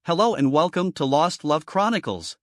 Hello and welcome to Lost Love Chronicles.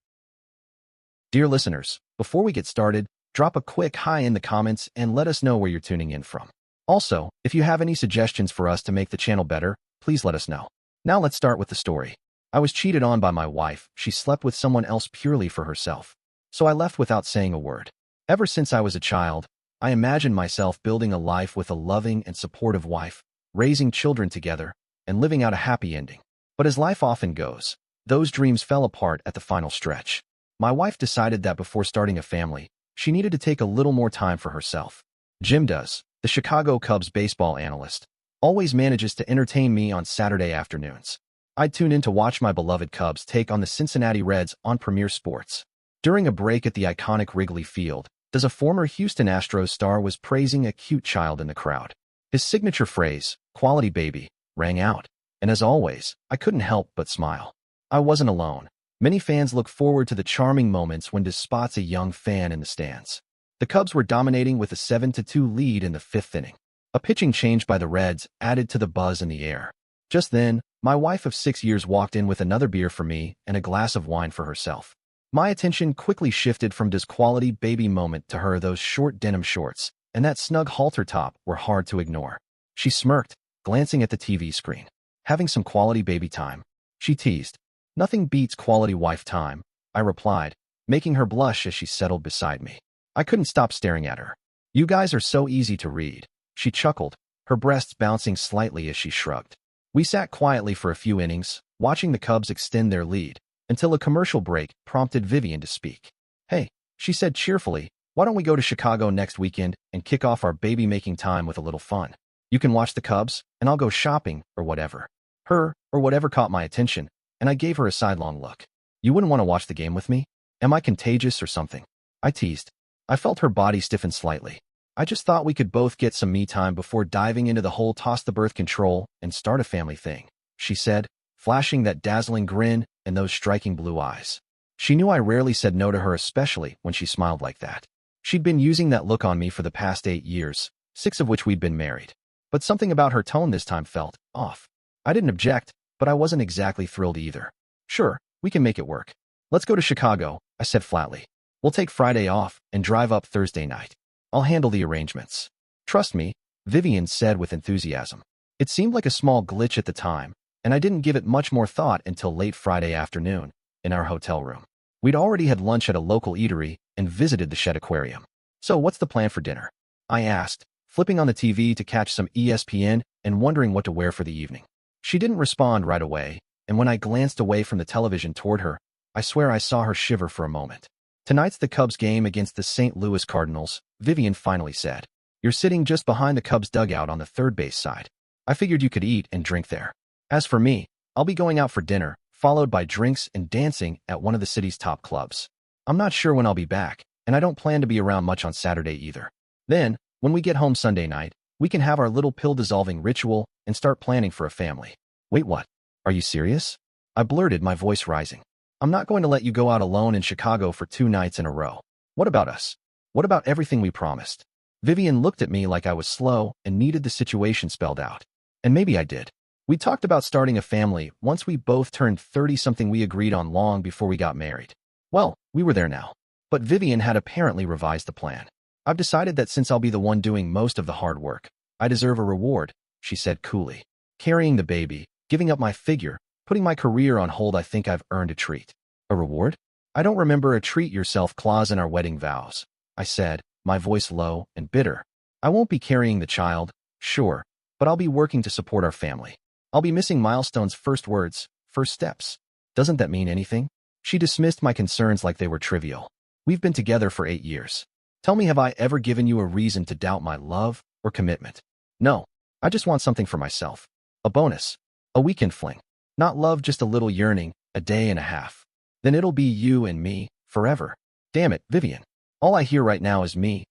Dear listeners, before we get started, drop a quick hi in the comments and let us know where you're tuning in from. Also, if you have any suggestions for us to make the channel better, please let us know. Now let's start with the story. I was cheated on by my wife. She slept with someone else purely for herself. So I left without saying a word. Ever since I was a child, I imagined myself building a life with a loving and supportive wife, raising children together, and living out a happy ending. But as life often goes, those dreams fell apart at the final stretch. My wife decided that before starting a family, she needed to take a little more time for herself. Jim does, the Chicago Cubs baseball analyst, always manages to entertain me on Saturday afternoons. I'd tune in to watch my beloved Cubs take on the Cincinnati Reds on Premier Sports. During a break at the iconic Wrigley Field, a former Houston Astros star was praising a cute child in the crowd. His signature phrase, "quality baby," rang out. And as always, I couldn't help but smile. I wasn't alone. Many fans look forward to the charming moments when Diz spots a young fan in the stands. The Cubs were dominating with a 7-2 lead in the fifth inning. A pitching change by the Reds added to the buzz in the air. Just then, my wife of 6 years walked in with another beer for me and a glass of wine for herself. My attention quickly shifted from Diz's quality baby moment to those short denim shorts, and that snug halter top were hard to ignore. She smirked, glancing at the TV screen. "Having some quality baby time," she teased. "Nothing beats quality wife time," I replied, making her blush as she settled beside me. I couldn't stop staring at her. "You guys are so easy to read," she chuckled, her breasts bouncing slightly as she shrugged. We sat quietly for a few innings, watching the Cubs extend their lead, until a commercial break prompted Vivian to speak. "Hey," she said cheerfully, "why don't we go to Chicago next weekend and kick off our baby-making time with a little fun? You can watch the Cubs, and I'll go shopping, or whatever." Her, or whatever caught my attention, and I gave her a sidelong look. "You wouldn't want to watch the game with me? Am I contagious or something?" I teased. I felt her body stiffen slightly. "I just thought we could both get some me time before diving into the whole toss the birth control and start a family thing," she said, flashing that dazzling grin and those striking blue eyes. She knew I rarely said no to her, especially when she smiled like that. She'd been using that look on me for the past 8 years, 6 of which we'd been married. But something about her tone this time felt off. I didn't object, but I wasn't exactly thrilled either. "Sure, we can make it work. Let's go to Chicago," I said flatly. "We'll take Friday off and drive up Thursday night. I'll handle the arrangements." "Trust me," Vivian said with enthusiasm. It seemed like a small glitch at the time, and I didn't give it much more thought until late Friday afternoon, in our hotel room. We'd already had lunch at a local eatery and visited the Shed Aquarium. "So what's the plan for dinner?" I asked, flipping on the TV to catch some ESPN and wondering what to wear for the evening. She didn't respond right away, and when I glanced away from the television toward her, I swear I saw her shiver for a moment. "Tonight's the Cubs game against the St. Louis Cardinals," Vivian finally said. "You're sitting just behind the Cubs dugout on the third base side. I figured you could eat and drink there. As for me, I'll be going out for dinner, followed by drinks and dancing at one of the city's top clubs. I'm not sure when I'll be back, and I don't plan to be around much on Saturday either. Then, when we get home Sunday night, we can have our little pill-dissolving ritual and start planning for a family." "Wait, what? Are you serious?" I blurted, my voice rising. "I'm not going to let you go out alone in Chicago for 2 nights in a row. What about us? What about everything we promised?" Vivian looked at me like I was slow and needed the situation spelled out. And maybe I did. We talked about starting a family once we both turned 30, something we agreed on long before we got married. Well, we were there now. But Vivian had apparently revised the plan. "I've decided that since I'll be the one doing most of the hard work, I deserve a reward," she said coolly. "Carrying the baby, giving up my figure, putting my career on hold, I think I've earned a treat." "A reward? I don't remember a treat yourself clause in our wedding vows," I said, my voice low and bitter. "I won't be carrying the child, sure, but I'll be working to support our family. I'll be missing milestones, first words, first steps. Doesn't that mean anything?" She dismissed my concerns like they were trivial. "We've been together for 8 years. Tell me, have I ever given you a reason to doubt my love or commitment? No, I just want something for myself. A bonus. A weekend fling. Not love, just a little yearning, a day and a half. Then it'll be you and me, forever." "Damn it, Vivian. All I hear right now is me,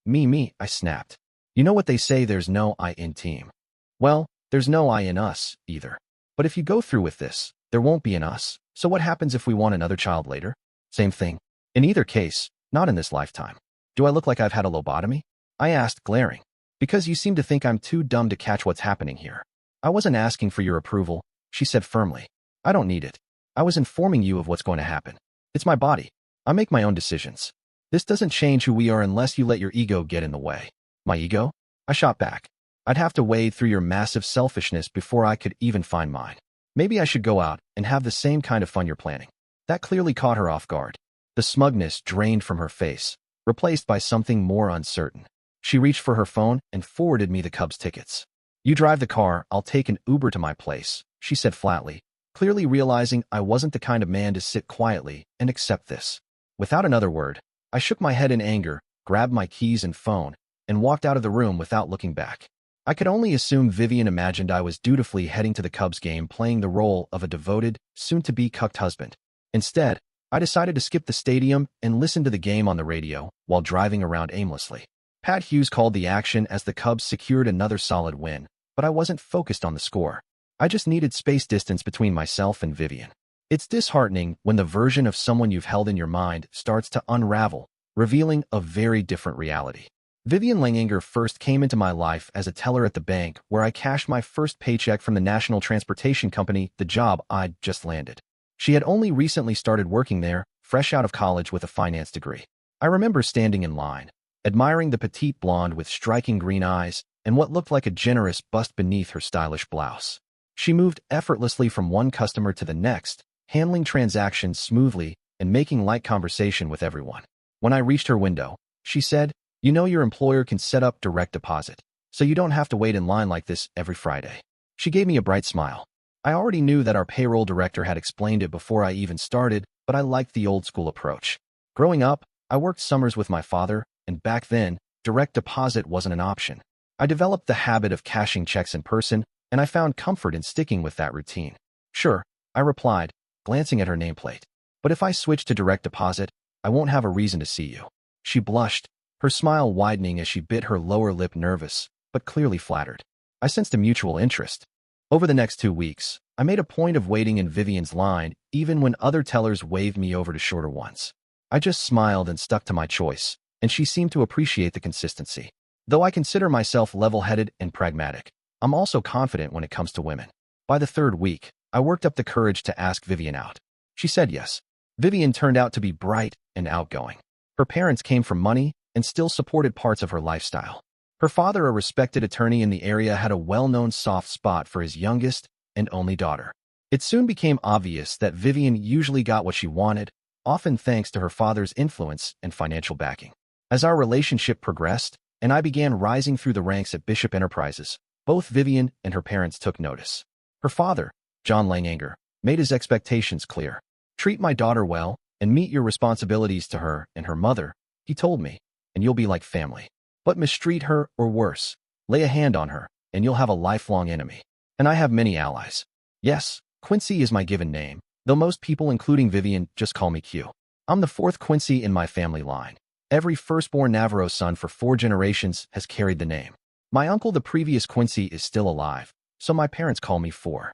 I snapped. "You know what they say, there's no I in team. Well, there's no I in us, either. But if you go through with this, there won't be an us. So what happens if we want another child later? Same thing. In either case, not in this lifetime. Do I look like I've had a lobotomy?" I asked, glaring. "Because you seem to think I'm too dumb to catch what's happening here." "I wasn't asking for your approval," she said firmly. "I don't need it. I was informing you of what's going to happen. It's my body. I make my own decisions. This doesn't change who we are unless you let your ego get in the way. My ego? I shot back. I'd have to wade through your massive selfishness before I could even find mine. Maybe I should go out and have the same kind of fun you're planning. That clearly caught her off guard. The smugness drained from her face, replaced by something more uncertain. She reached for her phone and forwarded me the Cubs tickets. You drive the car, I'll take an Uber to my place, she said flatly, clearly realizing I wasn't the kind of man to sit quietly and accept this. Without another word, I shook my head in anger, grabbed my keys and phone, and walked out of the room without looking back. I could only assume Vivian imagined I was dutifully heading to the Cubs game playing the role of a devoted, soon-to-be cucked husband. Instead, I decided to skip the stadium and listen to the game on the radio while driving around aimlessly. Pat Hughes called the action as the Cubs secured another solid win, but I wasn't focused on the score. I just needed space distance between myself and Vivian. It's disheartening when the version of someone you've held in your mind starts to unravel, revealing a very different reality. Vivian Langanger first came into my life as a teller at the bank where I cashed my first paycheck from the National Transportation Company, the job I'd just landed. She had only recently started working there, fresh out of college with a finance degree. I remember standing in line, admiring the petite blonde with striking green eyes and what looked like a generous bust beneath her stylish blouse. She moved effortlessly from one customer to the next, handling transactions smoothly and making light conversation with everyone. When I reached her window, she said, "You know your employer can set up direct deposit, so you don't have to wait in line like this every Friday." She gave me a bright smile. I already knew that our payroll director had explained it before I even started, but I liked the old-school approach. Growing up, I worked summers with my father, and back then, direct deposit wasn't an option. I developed the habit of cashing checks in person, and I found comfort in sticking with that routine. "Sure," I replied, glancing at her nameplate. "But if I switch to direct deposit, I won't have a reason to see you." She blushed, her smile widening as she bit her lower lip, nervous, but clearly flattered. I sensed a mutual interest. Over the next 2 weeks, I made a point of waiting in Vivian's line, even when other tellers waved me over to shorter ones. I just smiled and stuck to my choice, and she seemed to appreciate the consistency. Though I consider myself level-headed and pragmatic, I'm also confident when it comes to women. By the 3rd week, I worked up the courage to ask Vivian out. She said yes. Vivian turned out to be bright and outgoing. Her parents came from money and still supported parts of her lifestyle. Her father, a respected attorney in the area, had a well-known soft spot for his youngest and only daughter. It soon became obvious that Vivian usually got what she wanted, often thanks to her father's influence and financial backing. As our relationship progressed, and I began rising through the ranks at Bishop Enterprises, both Vivian and her parents took notice. Her father, John Langanger, made his expectations clear. "Treat my daughter well and meet your responsibilities to her and her mother," he told me, "and you'll be like family. But mistreat her or worse, lay a hand on her, and you'll have a lifelong enemy." And I have many allies. Yes, Quincy is my given name, though most people, including Vivian, just call me Q. I'm the 4th Quincy in my family line. Every firstborn Navarro son for 4 generations has carried the name. My uncle, the previous Quincy, is still alive, so my parents call me 4.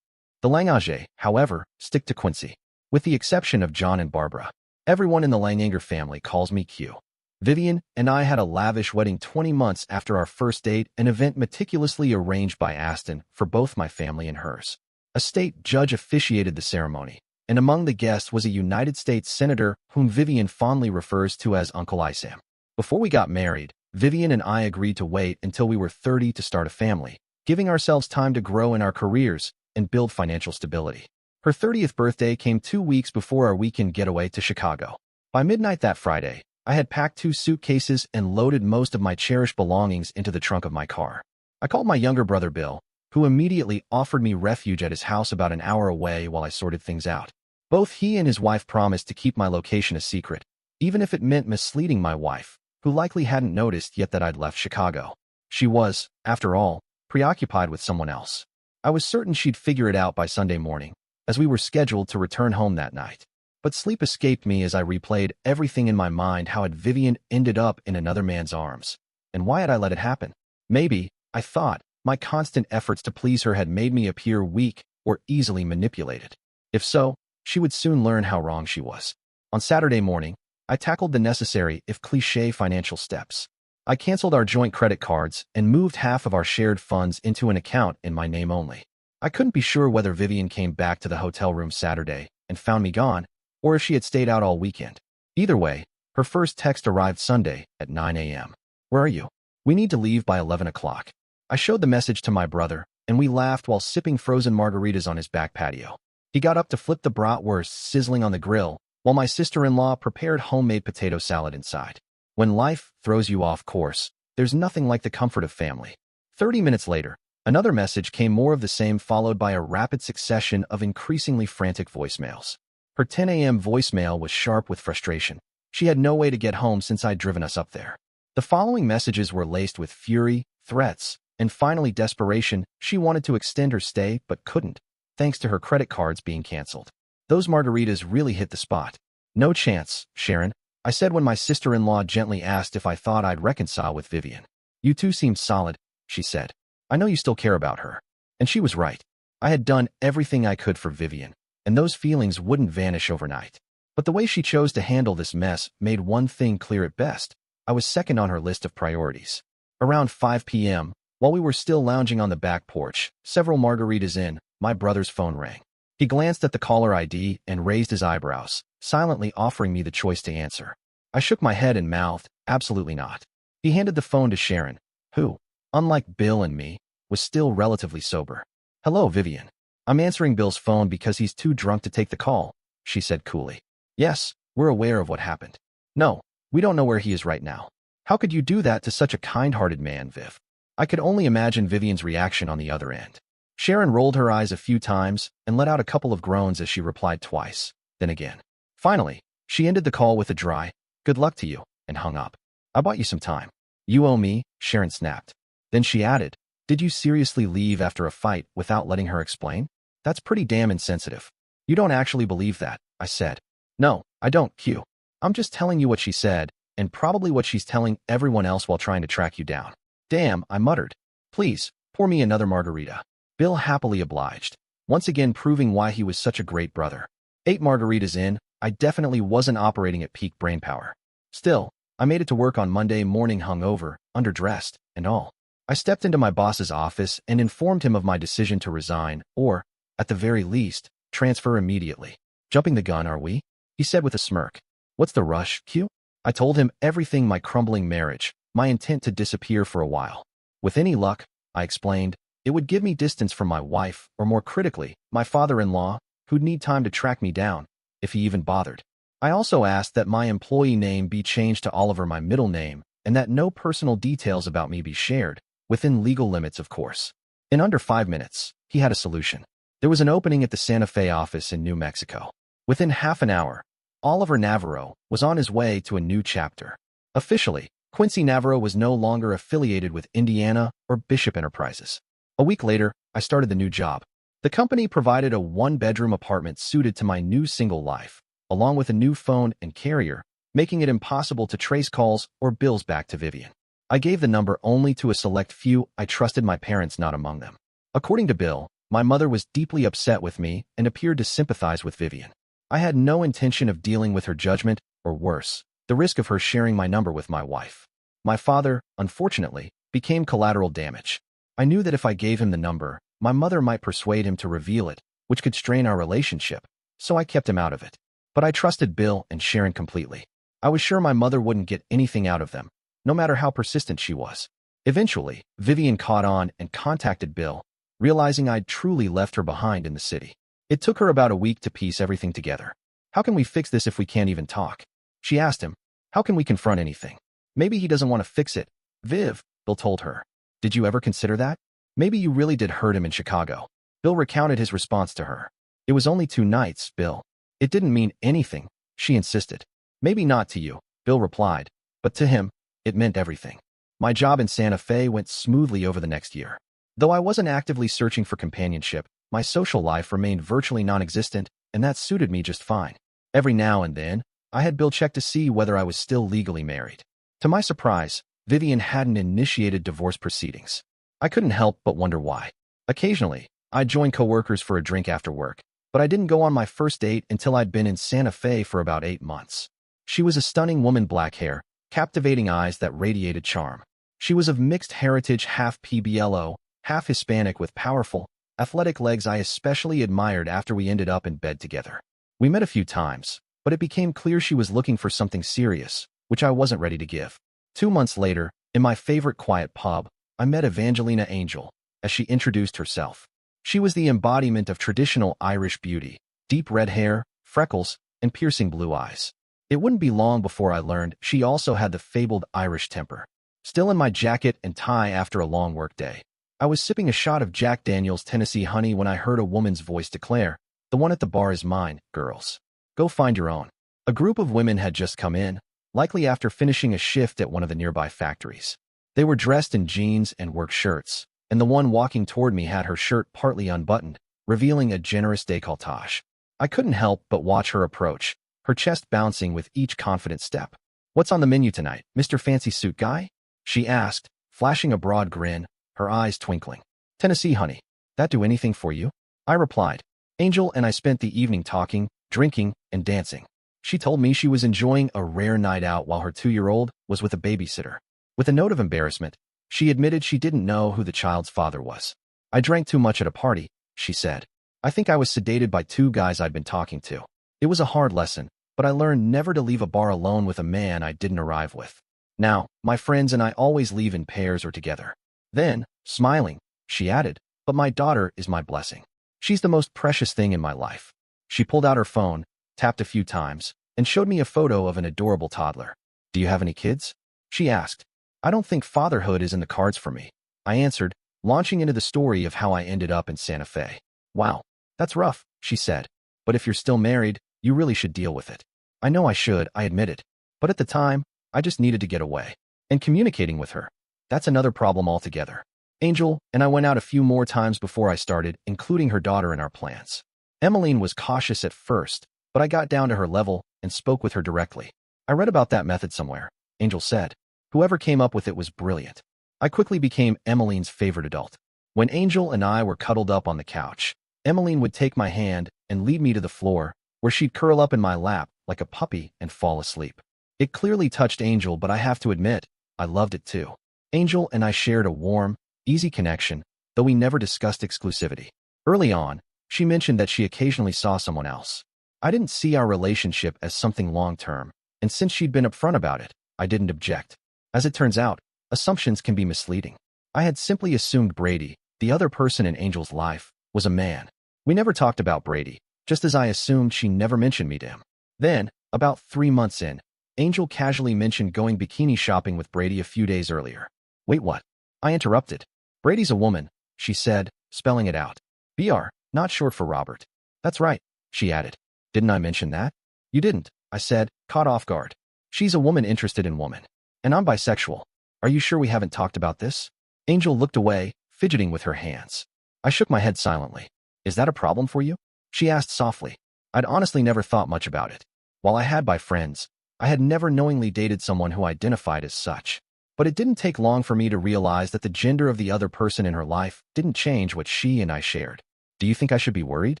The Langanger, however, stick to Quincy. With the exception of John and Barbara, everyone in the Langanger family calls me Q. Vivian and I had a lavish wedding 20 months after our first date, an event meticulously arranged by Aston for both my family and hers. A state judge officiated the ceremony, and among the guests was a United States Senator whom Vivian fondly refers to as Uncle Isam. Before we got married, Vivian and I agreed to wait until we were 30 to start a family, giving ourselves time to grow in our careers and build financial stability. Her 30th birthday came 2 weeks before our weekend getaway to Chicago. By midnight that Friday, I had packed 2 suitcases and loaded most of my cherished belongings into the trunk of my car. I called my younger brother Bill, who immediately offered me refuge at his house about an hour away while I sorted things out. Both he and his wife promised to keep my location a secret, even if it meant misleading my wife, who likely hadn't noticed yet that I'd left Chicago. She was, after all, preoccupied with someone else. I was certain she'd figure it out by Sunday morning, as we were scheduled to return home that night. But sleep escaped me as I replayed everything in my mind. How had Vivian ended up in another man's arms? And why had I let it happen? Maybe, I thought, my constant efforts to please her had made me appear weak or easily manipulated. If so, she would soon learn how wrong she was. On Saturday morning, I tackled the necessary, if cliché, financial steps. I canceled our joint credit cards and moved half of our shared funds into an account in my name only. I couldn't be sure whether Vivian came back to the hotel room Saturday, and found me gone, or if she had stayed out all weekend. Either way, her first text arrived Sunday at 9 a.m. Where are you? We need to leave by 11 o'clock. I showed the message to my brother, and we laughed while sipping frozen margaritas on his back patio. He got up to flip the bratwurst sizzling on the grill, while my sister-in-law prepared homemade potato salad inside. When life throws you off course, there's nothing like the comfort of family. 30 minutes later, another message came, more of the same, followed by a rapid succession of increasingly frantic voicemails. Her 10 a.m. voicemail was sharp with frustration. She had no way to get home since I'd driven us up there. The following messages were laced with fury, threats, and finally desperation. She wanted to extend her stay but couldn't, thanks to her credit cards being canceled. Those margaritas really hit the spot. No chance, Sharon, I said when my sister-in-law gently asked if I thought I'd reconcile with Vivian. You two seem solid, she said. I know you still care about her. And she was right. I had done everything I could for Vivian, and those feelings wouldn't vanish overnight. But the way she chose to handle this mess made one thing clear at best. I was second on her list of priorities. Around 5 p.m., while we were still lounging on the back porch, several margaritas in, my brother's phone rang. He glanced at the caller ID and raised his eyebrows, silently offering me the choice to answer. I shook my head and mouthed, absolutely not. He handed the phone to Sharon, who, unlike Bill and me, was still relatively sober. Hello, Vivian. I'm answering Bill's phone because he's too drunk to take the call, she said coolly. Yes, we're aware of what happened. No, we don't know where he is right now. How could you do that to such a kind-hearted man, Viv? I could only imagine Vivian's reaction on the other end. Sharon rolled her eyes a few times and let out a couple of groans as she replied twice, then again. Finally, she ended the call with a dry, good luck to you, and hung up. I bought you some time. You owe me, Sharon snapped. Then she added, did you seriously leave after a fight without letting her explain? That's pretty damn insensitive. You don't actually believe that, I said. No, I don't, Q. I'm just telling you what she said, and probably what she's telling everyone else while trying to track you down. Damn, I muttered. Please, pour me another margarita. Bill happily obliged, once again proving why he was such a great brother. 8 margaritas in, I definitely wasn't operating at peak brainpower. Still, I made it to work on Monday morning hungover, underdressed, and all. I stepped into my boss's office and informed him of my decision to resign, or, at the very least, transfer immediately. Jumping the gun, are we? He said with a smirk. What's the rush, Q? I told him everything, my crumbling marriage, my intent to disappear for a while. With any luck, I explained, it would give me distance from my wife, or more critically, my father-in-law, who'd need time to track me down, if he even bothered. I also asked that my employee name be changed to Oliver, my middle name, and that no personal details about me be shared, within legal limits, of course. In under 5 minutes, he had a solution. There was an opening at the Santa Fe office in New Mexico. Within half an hour, Oliver Navarro was on his way to a new chapter. Officially, Quincy Navarro was no longer affiliated with Indiana or Bishop Enterprises. A week later, I started the new job. The company provided a 1-bedroom apartment suited to my new single life, along with a new phone and carrier, making it impossible to trace calls or bills back to Vivian. I gave the number only to a select few. I trusted my parents not among them. According to Bill, my mother was deeply upset with me and appeared to sympathize with Vivian. I had no intention of dealing with her judgment, or worse, the risk of her sharing my number with my wife. My father, unfortunately, became collateral damage. I knew that if I gave him the number, my mother might persuade him to reveal it, which could strain our relationship, so I kept him out of it. But I trusted Bill and Sharon completely. I was sure my mother wouldn't get anything out of them, no matter how persistent she was. Eventually, Vivian caught on and contacted Bill, realizing I'd truly left her behind in the city. It took her about a week to piece everything together. How can we fix this if we can't even talk? She asked him. How can we confront anything? Maybe he doesn't want to fix it. Viv, Bill told her. Did you ever consider that? Maybe you really did hurt him in Chicago. Bill recounted his response to her. It was only 2 nights, Bill. It didn't mean anything, she insisted. Maybe not to you, Bill replied, but to him, it meant everything. My job in Santa Fe went smoothly over the next year. Though I wasn't actively searching for companionship, my social life remained virtually non-existent, and that suited me just fine. Every now and then, I had Bill check to see whether I was still legally married. To my surprise, Vivian hadn't initiated divorce proceedings. I couldn't help but wonder why. Occasionally, I'd join coworkers for a drink after work, but I didn't go on my first date until I'd been in Santa Fe for about 8 months. She was a stunning woman, black hair, captivating eyes that radiated charm. She was of mixed heritage, half PBLO, half Hispanic, with powerful, athletic legs I especially admired after we ended up in bed together. We met a few times, but it became clear she was looking for something serious, which I wasn't ready to give. 2 months later, in my favorite quiet pub, I met Evangelina Angel, as she introduced herself. She was the embodiment of traditional Irish beauty, deep red hair, freckles, and piercing blue eyes. It wouldn't be long before I learned she also had the fabled Irish temper. Still in my jacket and tie after a long workday, I was sipping a shot of Jack Daniel's Tennessee Honey when I heard a woman's voice declare, "The one at the bar is mine, girls. Go find your own." A group of women had just come in, likely after finishing a shift at one of the nearby factories. They were dressed in jeans and work shirts, and the one walking toward me had her shirt partly unbuttoned, revealing a generous décolletage. I couldn't help but watch her approach, her chest bouncing with each confident step. "What's on the menu tonight, Mr. Fancy Suit Guy?" she asked, flashing a broad grin, her eyes twinkling. "Tennessee Honey. That do anything for you?" I replied. Angel and I spent the evening talking, drinking, and dancing. She told me she was enjoying a rare night out while her 2-year-old was with a babysitter. With a note of embarrassment, she admitted she didn't know who the child's father was. "I drank too much at a party," she said. "I think I was sedated by 2 guys I'd been talking to. It was a hard lesson, but I learned never to leave a bar alone with a man I didn't arrive with. Now, my friends and I always leave in pairs or together." Then, smiling, she added, "But my daughter is my blessing. She's the most precious thing in my life." She pulled out her phone, tapped a few times, and showed me a photo of an adorable toddler. "Do you have any kids?" she asked. "I don't think fatherhood is in the cards for me," I answered, launching into the story of how I ended up in Santa Fe. "Wow, that's rough," she said. "But if you're still married, you really should deal with it." I know I should, I admitted. But at the time, I just needed to get away. And communicating with her, that's another problem altogether. Angel and I went out a few more times before I started including her daughter in our plans. Emmeline was cautious at first, but I got down to her level and spoke with her directly. "I read about that method somewhere," Angel said. "Whoever came up with it was brilliant." I quickly became Emmeline's favorite adult. When Angel and I were cuddled up on the couch, Emmeline would take my hand and lead me to the floor, where she'd curl up in my lap like a puppy and fall asleep. It clearly touched Angel, but I have to admit, I loved it too. Angel and I shared a warm, easy connection, though we never discussed exclusivity. Early on, she mentioned that she occasionally saw someone else. I didn't see our relationship as something long-term, and since she'd been upfront about it, I didn't object. As it turns out, assumptions can be misleading. I had simply assumed Brady, the other person in Angel's life, was a man. We never talked about Brady, just as I assumed she never mentioned me to him. Then, about 3 months in, Angel casually mentioned going bikini shopping with Brady a few days earlier. "Wait, what?" I interrupted. "Brady's a woman," she said, spelling it out. "BR, not short for Robert." "That's right," she added. "Didn't I mention that?" "You didn't," I said, caught off guard. "She's a woman interested in women. And I'm bisexual. Are you sure we haven't talked about this?" Angel looked away, fidgeting with her hands. I shook my head silently. "Is that a problem for you?" she asked softly. I'd honestly never thought much about it. While I had by friends, I had never knowingly dated someone who identified as such. But it didn't take long for me to realize that the gender of the other person in her life didn't change what she and I shared. "Do you think I should be worried?"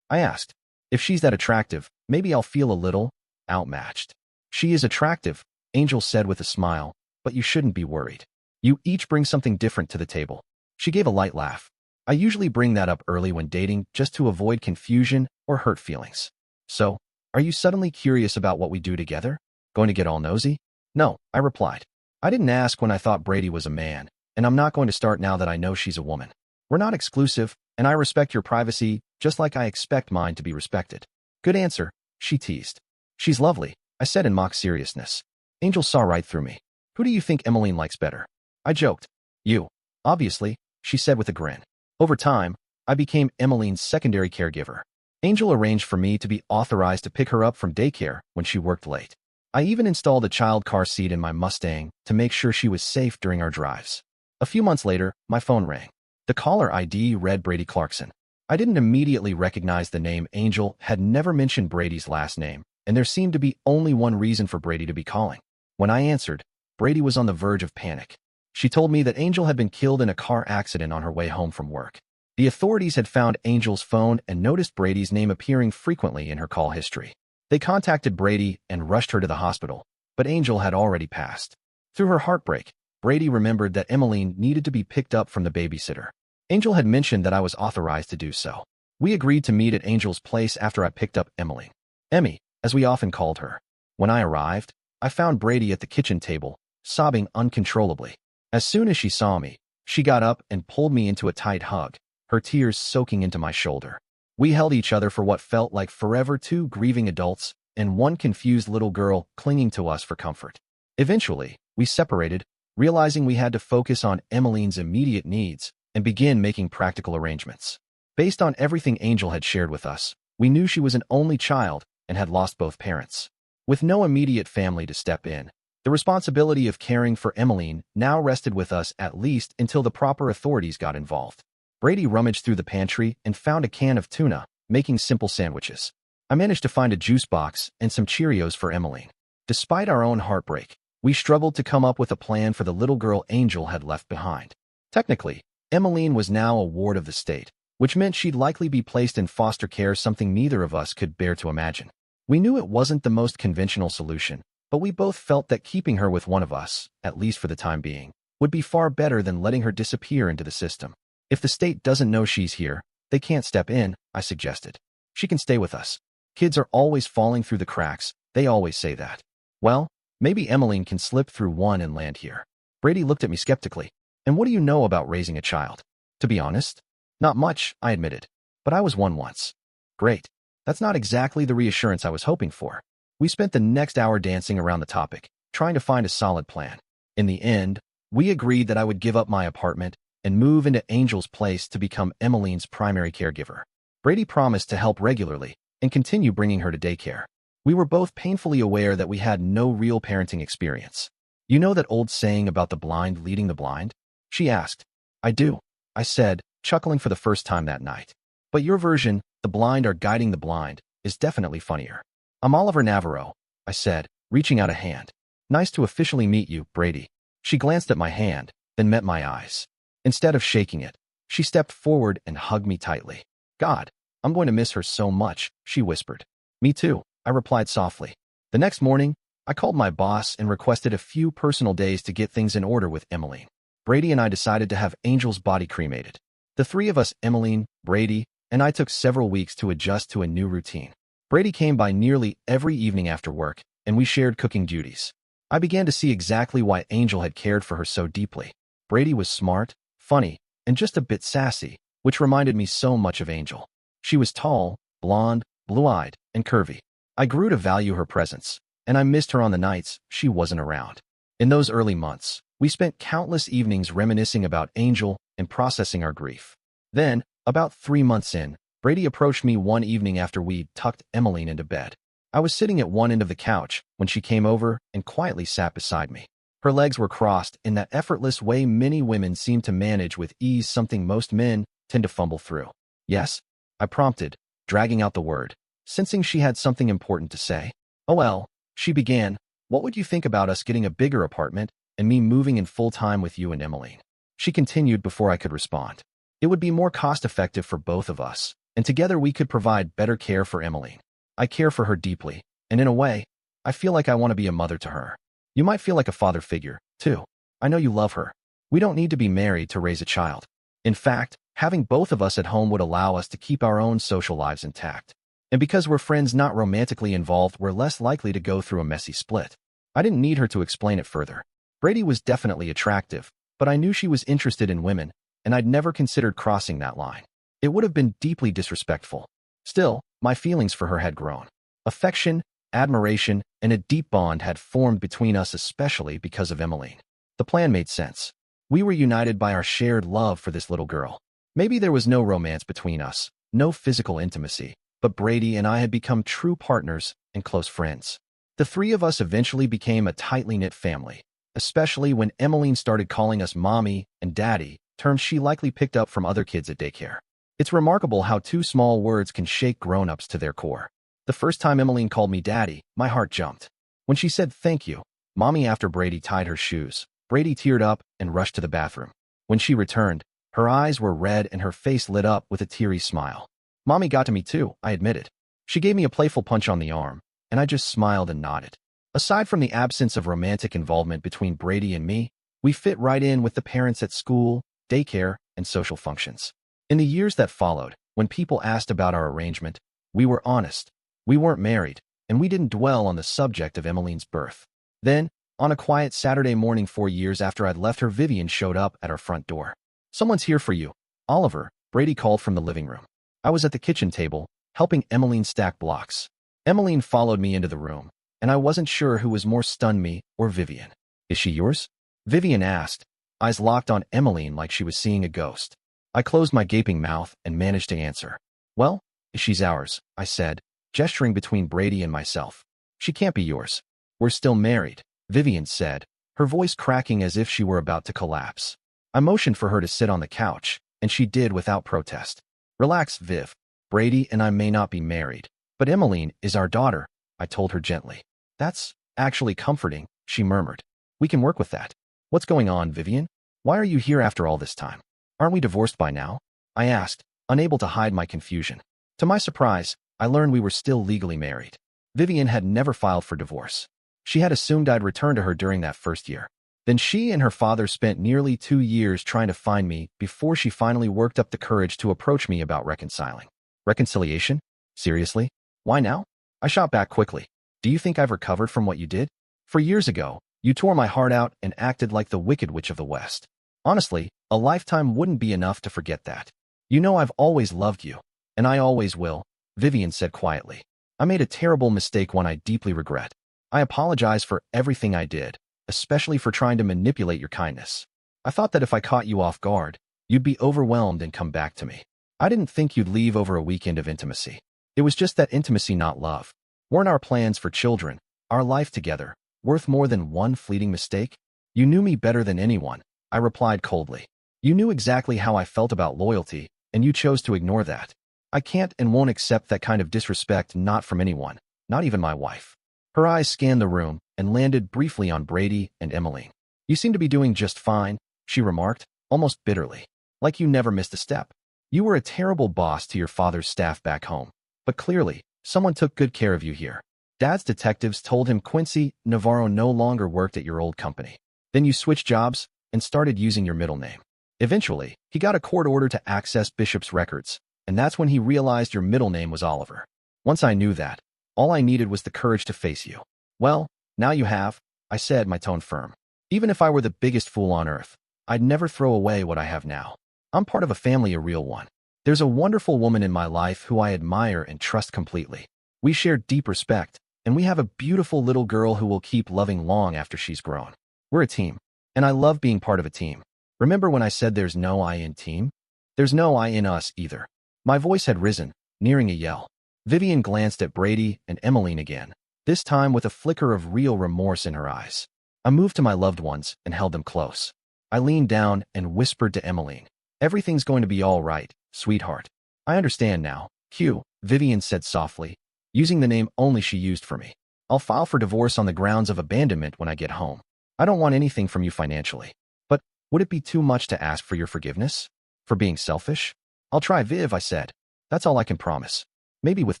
I asked. "If she's that attractive, maybe I'll feel a little outmatched." "She is attractive," Angel said with a smile, "but you shouldn't be worried. You each bring something different to the table." She gave a light laugh. "I usually bring that up early when dating just to avoid confusion or hurt feelings." "So, are you suddenly curious about what we do together? Going to get all nosy?" "No," I replied. "I didn't ask when I thought Brady was a man, and I'm not going to start now that I know she's a woman. We're not exclusive, and I respect your privacy just like I expect mine to be respected." "Good answer," she teased. "She's lovely," I said in mock seriousness. Angel saw right through me. "Who do you think Emmeline likes better?" I joked. "You." "Obviously," she said with a grin. Over time, I became Emmeline's secondary caregiver. Angel arranged for me to be authorized to pick her up from daycare when she worked late. I even installed a child car seat in my Mustang to make sure she was safe during our drives. A few months later, my phone rang. The caller ID read Brady Clarkson. I didn't immediately recognize the name. Angel had never mentioned Brady's last name, and there seemed to be only one reason for Brady to be calling. When I answered, Brady was on the verge of panic. She told me that Angel had been killed in a car accident on her way home from work. The authorities had found Angel's phone and noticed Brady's name appearing frequently in her call history. They contacted Brady and rushed her to the hospital, but Angel had already passed. Through her heartbreak, Brady remembered that Emmeline needed to be picked up from the babysitter. Angel had mentioned that I was authorized to do so. We agreed to meet at Angel's place after I picked up Emmeline. Emmy, as we often called her. When I arrived, I found Brady at the kitchen table, sobbing uncontrollably. As soon as she saw me, she got up and pulled me into a tight hug, her tears soaking into my shoulder. We held each other for what felt like forever, two grieving adults and one confused little girl clinging to us for comfort. Eventually, we separated, realizing we had to focus on Emmeline's immediate needs and begin making practical arrangements. Based on everything Angel had shared with us, we knew she was an only child and had lost both parents. With no immediate family to step in, the responsibility of caring for Emmeline now rested with us, at least until the proper authorities got involved. Brady rummaged through the pantry and found a can of tuna, making simple sandwiches. I managed to find a juice box and some Cheerios for Emmeline. Despite our own heartbreak, we struggled to come up with a plan for the little girl Angel had left behind. Technically, Emmeline was now a ward of the state, which meant she'd likely be placed in foster care, something neither of us could bear to imagine. We knew it wasn't the most conventional solution, but we both felt that keeping her with one of us, at least for the time being, would be far better than letting her disappear into the system. If the state doesn't know she's here, they can't step in, I suggested. She can stay with us. Kids are always falling through the cracks, they always say that. Well, maybe Emmeline can slip through one and land here. Brady looked at me skeptically. And what do you know about raising a child? To be honest, not much, I admitted. But I was one once. Great. That's not exactly the reassurance I was hoping for. We spent the next hour dancing around the topic, trying to find a solid plan. In the end, we agreed that I would give up my apartment and move into Angel's place to become Emmeline's primary caregiver. Brady promised to help regularly and continue bringing her to daycare. We were both painfully aware that we had no real parenting experience. You know that old saying about the blind leading the blind? She asked. I do, I said, chuckling for the first time that night. But your version, the blind are guiding the blind, is definitely funnier. I'm Oliver Navarro, I said, reaching out a hand. Nice to officially meet you, Brady. She glanced at my hand, then met my eyes. Instead of shaking it, she stepped forward and hugged me tightly. God, I'm going to miss her so much, she whispered. Me too, I replied softly. The next morning, I called my boss and requested a few personal days to get things in order with Emmeline. Brady and I decided to have Angel's body cremated. The three of us, Emmeline, Brady, and I, took several weeks to adjust to a new routine. Brady came by nearly every evening after work, and we shared cooking duties. I began to see exactly why Angel had cared for her so deeply. Brady was smart, funny, and just a bit sassy, which reminded me so much of Angel. She was tall, blonde, blue-eyed, and curvy. I grew to value her presence, and I missed her on the nights she wasn't around. In those early months, we spent countless evenings reminiscing about Angel and processing our grief. Then, about 3 months in, Brady approached me one evening after we'd tucked Emmeline into bed. I was sitting at one end of the couch when she came over and quietly sat beside me. Her legs were crossed in that effortless way many women seem to manage with ease, something most men tend to fumble through. Yes, I prompted, dragging out the word, sensing she had something important to say. Oh well, she began, what would you think about us getting a bigger apartment and me moving in full-time with you and Emmeline? She continued before I could respond. It would be more cost-effective for both of us, and together we could provide better care for Emmeline. I care for her deeply, and in a way, I feel like I want to be a mother to her. You might feel like a father figure, too. I know you love her. We don't need to be married to raise a child. In fact, having both of us at home would allow us to keep our own social lives intact. And because we're friends not romantically involved, we're less likely to go through a messy split. I didn't need her to explain it further. Brady was definitely attractive, but I knew she was interested in women, and I'd never considered crossing that line. It would have been deeply disrespectful. Still, my feelings for her had grown. Affection, admiration, and a deep bond had formed between us, especially because of Emmeline. The plan made sense. We were united by our shared love for this little girl. Maybe there was no romance between us, no physical intimacy, but Brady and I had become true partners and close friends. The three of us eventually became a tightly knit family, especially when Emmeline started calling us mommy and daddy, terms she likely picked up from other kids at daycare. It's remarkable how two small words can shake grown-ups to their core. The first time Emmeline called me daddy, my heart jumped. When she said thank you, mommy, after Brady tied her shoes, Brady teared up and rushed to the bathroom. When she returned, her eyes were red and her face lit up with a teary smile. Mommy got to me too, I admitted. She gave me a playful punch on the arm, and I just smiled and nodded. Aside from the absence of romantic involvement between Brady and me, we fit right in with the parents at school, daycare, and social functions. In the years that followed, when people asked about our arrangement, we were honest. We weren't married, and we didn't dwell on the subject of Emmeline's birth. Then, on a quiet Saturday morning 4 years after I'd left her, Vivian showed up at our front door. "Someone's here for you, Oliver," Brady called from the living room. I was at the kitchen table, helping Emmeline stack blocks. Emmeline followed me into the room, and I wasn't sure who was more stunned, me or Vivian. "Is she yours?" Vivian asked, eyes locked on Emmeline like she was seeing a ghost. I closed my gaping mouth and managed to answer. "Well, she's ours," I said, gesturing between Brady and myself. "She can't be yours. We're still married," Vivian said, her voice cracking as if she were about to collapse. I motioned for her to sit on the couch, and she did without protest. "Relax, Viv. Brady and I may not be married, but Emmeline is our daughter," I told her gently. "That's actually comforting," she murmured. "We can work with that." "What's going on, Vivian? Why are you here after all this time? Aren't we divorced by now?" I asked, unable to hide my confusion. To my surprise, I learned we were still legally married. Vivian had never filed for divorce. She had assumed I'd return to her during that first year. Then she and her father spent nearly 2 years trying to find me before she finally worked up the courage to approach me about reconciling. Reconciliation? Seriously? Why now? I shot back quickly. "Do you think I've recovered from what you did? For years ago, you tore my heart out and acted like the Wicked Witch of the West. Honestly, a lifetime wouldn't be enough to forget that. You know I've always loved you, and I always will," Vivian said quietly. "I made a terrible mistake, one I deeply regret. I apologize for everything I did, especially for trying to manipulate your kindness. I thought that if I caught you off guard, you'd be overwhelmed and come back to me. I didn't think you'd leave over a weekend of intimacy. It was just that intimacy, not love. Weren't our plans for children, our life together, worth more than one fleeting mistake?" "You knew me better than anyone," I replied coldly. "You knew exactly how I felt about loyalty, and you chose to ignore that. I can't and won't accept that kind of disrespect, not from anyone, not even my wife." Her eyes scanned the room and landed briefly on Brady and Emmeline. "You seem to be doing just fine," she remarked, almost bitterly. "Like you never missed a step. You were a terrible boss to your father's staff back home, but clearly, someone took good care of you here. Dad's detectives told him Quincy Navarro no longer worked at your old company. Then you switched jobs and started using your middle name. Eventually, he got a court order to access Bishop's records, and that's when he realized your middle name was Oliver. Once I knew that, all I needed was the courage to face you. Well, now you have," I said, my tone firm. "Even if I were the biggest fool on earth, I'd never throw away what I have now. I'm part of a family, a real one. There's a wonderful woman in my life who I admire and trust completely. We share deep respect, and we have a beautiful little girl who will keep loving long after she's grown. We're a team, and I love being part of a team. Remember when I said there's no I in team? There's no I in us either." My voice had risen, nearing a yell. Vivian glanced at Brady and Emmeline again, this time with a flicker of real remorse in her eyes. I moved to my loved ones and held them close. I leaned down and whispered to Emmeline, "Everything's going to be all right, sweetheart. I understand now." "Q," Vivian said softly, using the name only she used for me. "I'll file for divorce on the grounds of abandonment when I get home. I don't want anything from you financially. But would it be too much to ask for your forgiveness? For being selfish?" "I'll try, Viv," I said. "That's all I can promise. Maybe with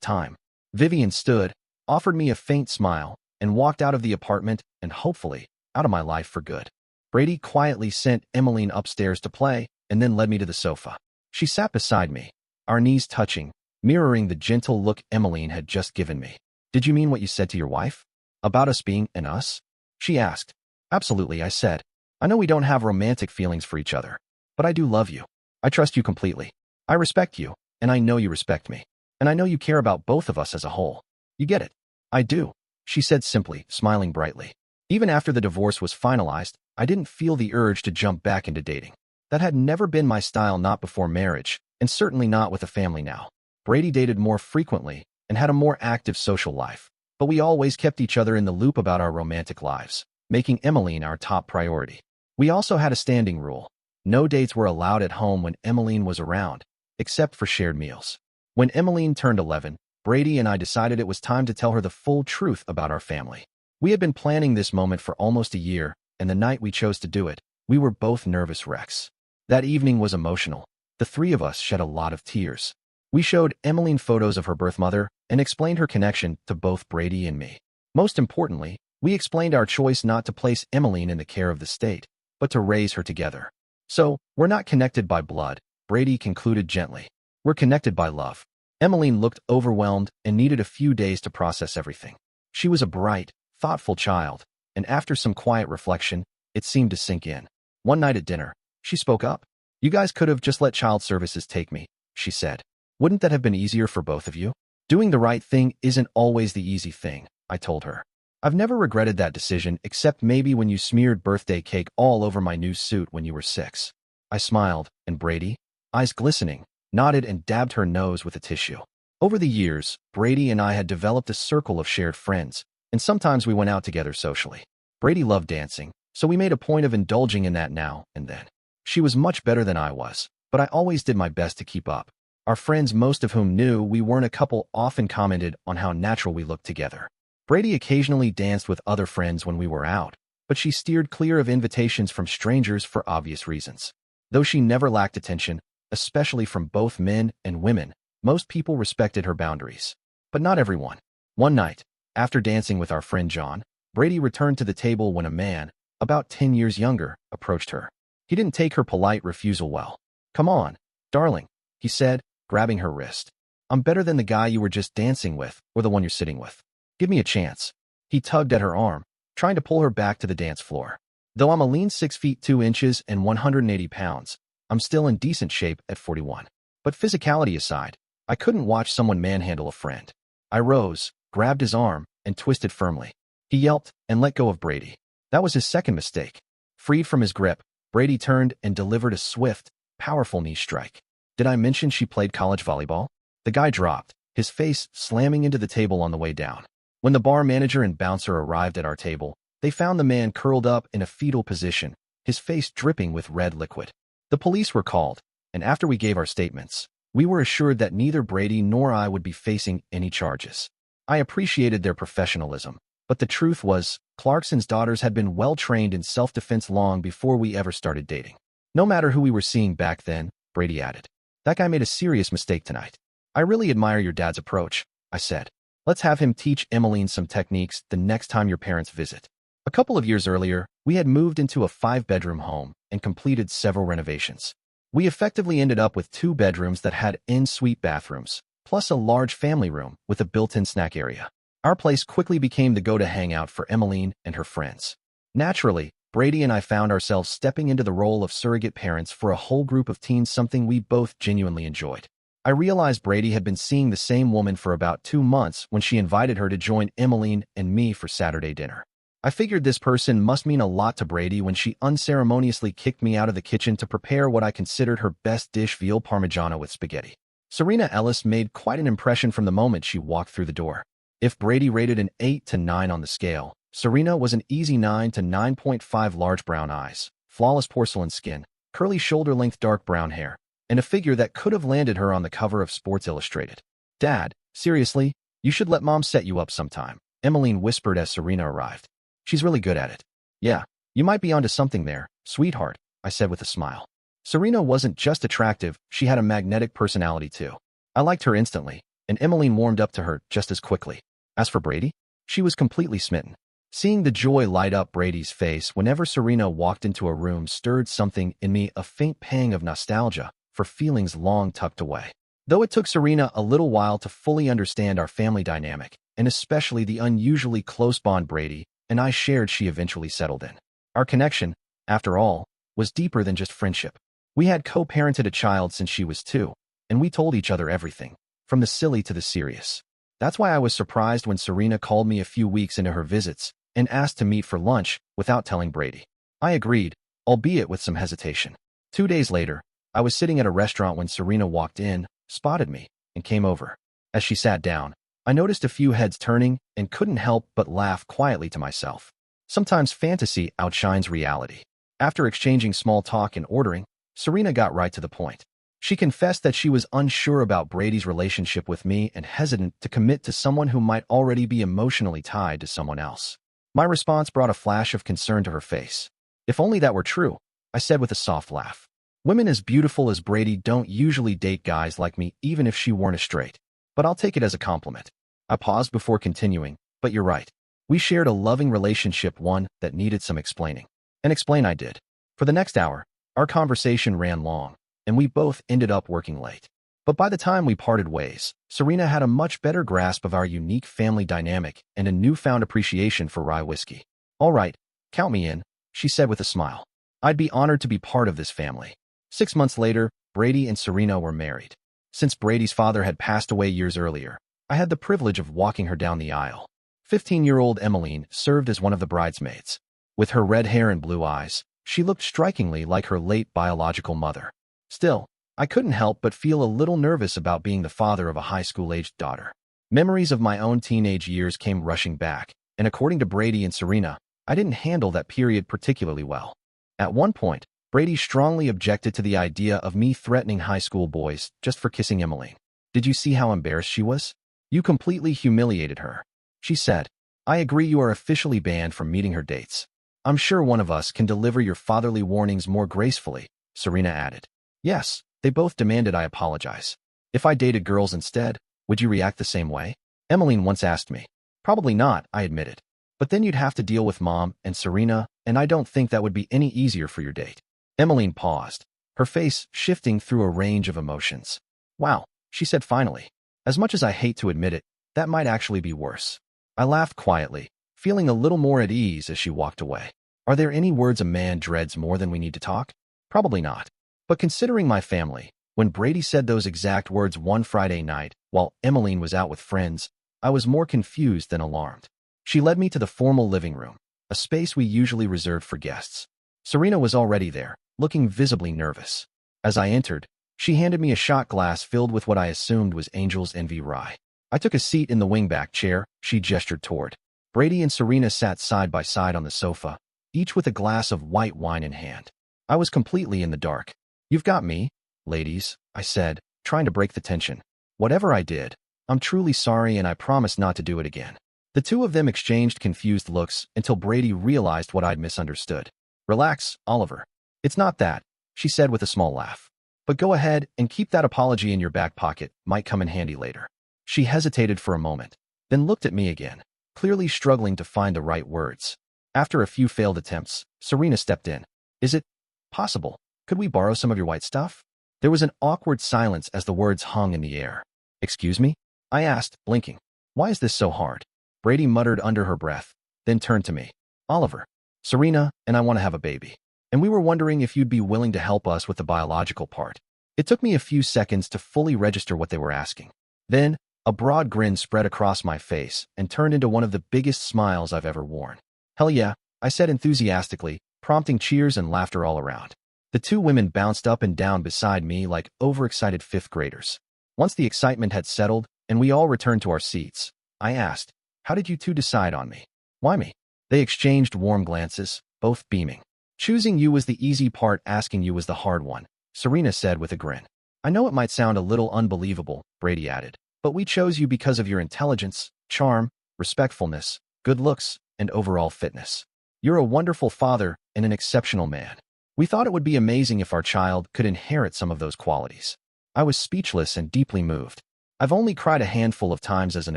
time." Vivian stood, offered me a faint smile, and walked out of the apartment and hopefully out of my life for good. Brady quietly sent Emmeline upstairs to play and then led me to the sofa. She sat beside me, our knees touching, mirroring the gentle look Emmeline had just given me. "Did you mean what you said to your wife? About us being an us?" she asked. "Absolutely," I said. "I know we don't have romantic feelings for each other, but I do love you. I trust you completely. I respect you, and I know you respect me. And I know you care about both of us as a whole. You get it?" "I do," she said simply, smiling brightly. Even after the divorce was finalized, I didn't feel the urge to jump back into dating. That had never been my style, not before marriage, and certainly not with a family now. Brady dated more frequently and had a more active social life, but we always kept each other in the loop about our romantic lives, making Emmeline our top priority. We also had a standing rule. No dates were allowed at home when Emmeline was around, except for shared meals. When Emmeline turned 11, Brady and I decided it was time to tell her the full truth about our family. We had been planning this moment for almost a year, and the night we chose to do it, we were both nervous wrecks. That evening was emotional. The three of us shed a lot of tears. We showed Emmeline photos of her birth mother and explained her connection to both Brady and me. Most importantly, we explained our choice not to place Emmeline in the care of the state, but to raise her together. "So, we're not connected by blood," Brady concluded gently. "We're connected by love. Emmeline looked overwhelmed and needed a few days to process everything. She was a bright, thoughtful child, and after some quiet reflection, it seemed to sink in. One night at dinner, she spoke up. "You guys could have just let child services take me," she said. "Wouldn't that have been easier for both of you?" "Doing the right thing isn't always the easy thing," I told her. "I've never regretted that decision except maybe when you smeared birthday cake all over my new suit when you were 6. I smiled, and Brady, eyes glistening, nodded and dabbed her nose with a tissue. Over the years, Brady and I had developed a circle of shared friends, and sometimes we went out together socially. Brady loved dancing, so we made a point of indulging in that now and then. She was much better than I was, but I always did my best to keep up. Our friends, most of whom knew we weren't a couple, often commented on how natural we looked together. Brady occasionally danced with other friends when we were out, but she steered clear of invitations from strangers for obvious reasons. Though she never lacked attention, especially from both men and women, most people respected her boundaries. But not everyone. One night, after dancing with our friend John, Brady returned to the table when a man, about 10 years younger, approached her. He didn't take her polite refusal well. "Come on, darling," he said, grabbing her wrist. "I'm better than the guy you were just dancing with or the one you're sitting with. Give me a chance." He tugged at her arm, trying to pull her back to the dance floor. Though I'm a lean 6 feet 2 inches and 180 pounds, I'm still in decent shape at 41. But physicality aside, I couldn't watch someone manhandle a friend. I rose, grabbed his arm, and twisted firmly. He yelped and let go of Brady. That was his second mistake. Freed from his grip, Brady turned and delivered a swift, powerful knee strike. Did I mention she played college volleyball? The guy dropped, his face slamming into the table on the way down. When the bar manager and bouncer arrived at our table, they found the man curled up in a fetal position, his face dripping with red liquid. The police were called, and after we gave our statements, we were assured that neither Brady nor I would be facing any charges. I appreciated their professionalism, but the truth was, Clarkson's daughters had been well-trained in self-defense long before we ever started dating. No matter who we were seeing back then, Brady added, "That guy made a serious mistake tonight." "I really admire your dad's approach," I said. "Let's have him teach Emmeline some techniques the next time your parents visit." A couple of years earlier, we had moved into a 5-bedroom home and completed several renovations. We effectively ended up with 2 bedrooms that had en-suite bathrooms, plus a large family room with a built-in snack area. Our place quickly became the go-to hangout for Emmeline and her friends. Naturally, Brady and I found ourselves stepping into the role of surrogate parents for a whole group of teens, something we both genuinely enjoyed. I realized Brady had been seeing the same woman for about 2 months when she invited her to join Emmeline and me for Saturday dinner. I figured this person must mean a lot to Brady when she unceremoniously kicked me out of the kitchen to prepare what I considered her best dish, veal parmigiano with spaghetti. Serena Ellis made quite an impression from the moment she walked through the door. If Brady rated an 8 to 9 on the scale, Serena was an easy 9 to 9.5. Large brown eyes, flawless porcelain skin, curly shoulder-length dark brown hair, and a figure that could have landed her on the cover of Sports Illustrated. "Dad, seriously, you should let Mom set you up sometime," Emmeline whispered as Serena arrived. "She's really good at it." "Yeah, you might be onto something there, sweetheart," I said with a smile. Serena wasn't just attractive, she had a magnetic personality too. I liked her instantly, and Emmeline warmed up to her just as quickly. As for Brady, she was completely smitten. Seeing the joy light up Brady's face whenever Serena walked into a room stirred something in me, a faint pang of nostalgia for feelings long tucked away. Though it took Serena a little while to fully understand our family dynamic, and especially the unusually close bond Brady and I shared, she eventually settled in. Our connection, after all, was deeper than just friendship. We had co-parented a child since she was 2, and we told each other everything, from the silly to the serious. That's why I was surprised when Serena called me a few weeks into her visits and asked to meet for lunch without telling Brady. I agreed, albeit with some hesitation. 2 days later, I was sitting at a restaurant when Serena walked in, spotted me, and came over. As she sat down, I noticed a few heads turning and couldn't help but laugh quietly to myself. Sometimes fantasy outshines reality. After exchanging small talk and ordering, Serena got right to the point. She confessed that she was unsure about Brady's relationship with me and hesitant to commit to someone who might already be emotionally tied to someone else. My response brought a flash of concern to her face. "If only that were true," I said with a soft laugh. "Women as beautiful as Brady don't usually date guys like me, even if she weren't a straight. But I'll take it as a compliment." I paused before continuing, "But you're right. We shared a loving relationship, one that needed some explaining." And explain I did. For the next hour, our conversation ran long, and we both ended up working late. But by the time we parted ways, Serena had a much better grasp of our unique family dynamic and a newfound appreciation for rye whiskey. All right, count me in, she said with a smile. I'd be honored to be part of this family. 6 months later, Brady and Serena were married. Since Brady's father had passed away years earlier, I had the privilege of walking her down the aisle. 15-year-old Emmeline served as one of the bridesmaids. With her red hair and blue eyes, she looked strikingly like her late biological mother. Still, I couldn't help but feel a little nervous about being the father of a high school-aged daughter. Memories of my own teenage years came rushing back, and according to Brady and Serena, I didn't handle that period particularly well. At one point, Brady strongly objected to the idea of me threatening high school boys just for kissing Emmeline. Did you see how embarrassed she was? You completely humiliated her. She said, I agree you are officially banned from meeting her dates. I'm sure one of us can deliver your fatherly warnings more gracefully, Serena added. Yes, they both demanded I apologize. If I dated girls instead, would you react the same way? Emmeline once asked me. Probably not, I admitted. But then you'd have to deal with Mom and Serena, and I don't think that would be any easier for your date. Emmeline paused, her face shifting through a range of emotions. Wow, she said finally. As much as I hate to admit it, that might actually be worse. I laughed quietly, feeling a little more at ease as she walked away. Are there any words a man dreads more than we need to talk? Probably not. But considering my family, when Brady said those exact words one Friday night while Emmeline was out with friends, I was more confused than alarmed. She led me to the formal living room, a space we usually reserved for guests. Serena was already there, looking visibly nervous. As I entered, she handed me a shot glass filled with what I assumed was Angel's Envy rye. I took a seat in the wingback chair she gestured toward. Brady and Serena sat side by side on the sofa, each with a glass of white wine in hand. I was completely in the dark. You've got me, ladies, I said, trying to break the tension. Whatever I did, I'm truly sorry and I promise not to do it again. The two of them exchanged confused looks until Brady realized what I'd misunderstood. Relax, Oliver. It's not that, she said with a small laugh. But go ahead and keep that apology in your back pocket, might come in handy later. She hesitated for a moment, then looked at me again, clearly struggling to find the right words. After a few failed attempts, Serena stepped in. Is it possible? Could we borrow some of your white stuff? There was an awkward silence as the words hung in the air. Excuse me? I asked, blinking. Why is this so hard? Brady muttered under her breath, then turned to me. Oliver, Serena and I want to have a baby, and we were wondering if you'd be willing to help us with the biological part. It took me a few seconds to fully register what they were asking. Then, a broad grin spread across my face and turned into one of the biggest smiles I've ever worn. Hell yeah, I said enthusiastically, prompting cheers and laughter all around. The two women bounced up and down beside me like overexcited fifth graders. Once the excitement had settled and we all returned to our seats, I asked, how did you two decide on me? Why me? They exchanged warm glances, both beaming. Choosing you was the easy part, asking you was the hard one, Serena said with a grin. I know it might sound a little unbelievable, Brady added, but we chose you because of your intelligence, charm, respectfulness, good looks, and overall fitness. You're a wonderful father and an exceptional man. We thought it would be amazing if our child could inherit some of those qualities. I was speechless and deeply moved. I've only cried a handful of times as an